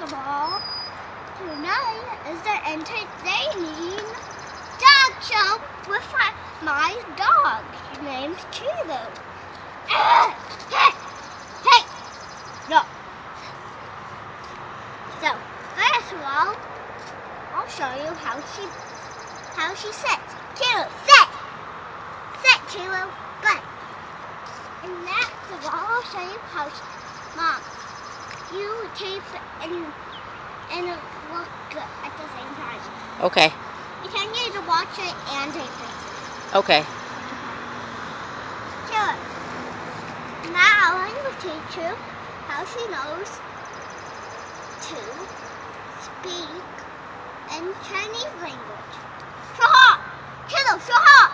of all, tonight is the entertaining dog show with my dog. His name's Chilo. Hey! Hey! No. So, first of all, I'll show you how she sits. Chilo, sit! Sit, Chilo. Good. And next of all, I'll show you how Mom, you tape and look good at the same time. Okay. You can need to watch it and tape it. Okay. Chilo. Now I'm going to teach you how she knows to speak in Chinese language. 说话 Chilo, 说话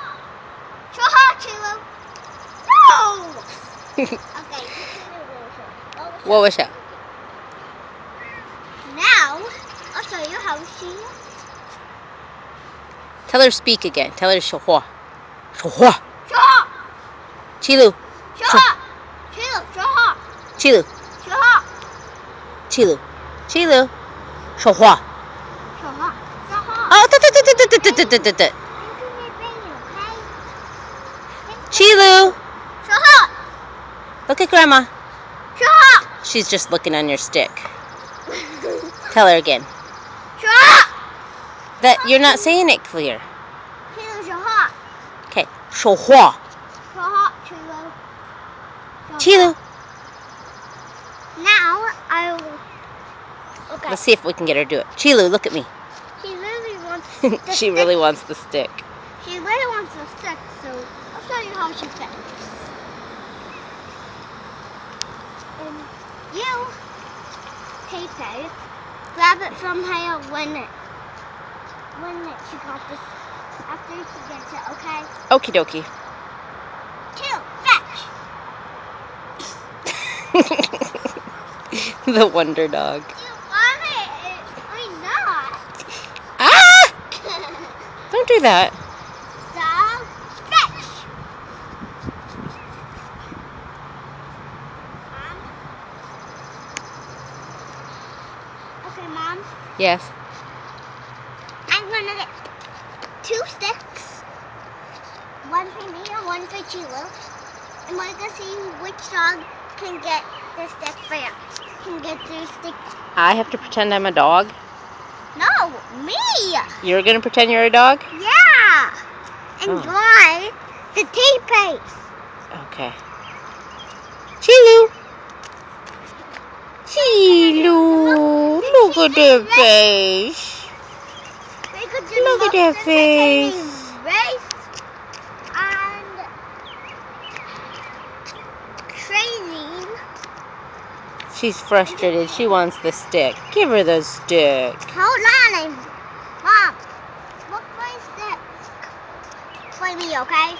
说话 Chilo. No! Okay, What was that? Now, I'll show you how she... Tell her to speak again. Tell her to 说话. 说话. 说话 Chilo. 说话 Chilo, 说话 Chilo. 说话 Chilo. Chilo. 说话. 说话说话 Oh, Chilo. 说话 Look at Grandma. 说话 She's just looking on your stick. Tell her again. 说话 That you're not saying it clear. Chilo, 说话 Okay. 说话. 说话 Chilo. 说话 Chilo. Now I will. Okay. Let's see if we can get her to do it. Chilo, look at me. She really wants the She stick. really wants the stick. She really wants the stick, so I'll show you how she fits. And you tape it, grab it from her when she got this. After she gets it, okay? Okie dokie. Two, fetch. The wonder dog. You want it or not? Ah! Don't do that. So, fetch. Mom? Okay, Mom. Yes. I'm gonna get 2 sticks. One for me and one for Chilo. And we're gonna see which dog can get the stick first. Can get the stick. I have to pretend I'm a dog? No, me. You're going to pretend you're a dog? Yeah. Enjoy Oh. the tea paste. Okay. Chilo. Chilo. Look at that face. Look at that face. Race and training. She's frustrated. She wants the stick. Give her the stick. Hold on, Mom. Look my stick. For me, okay?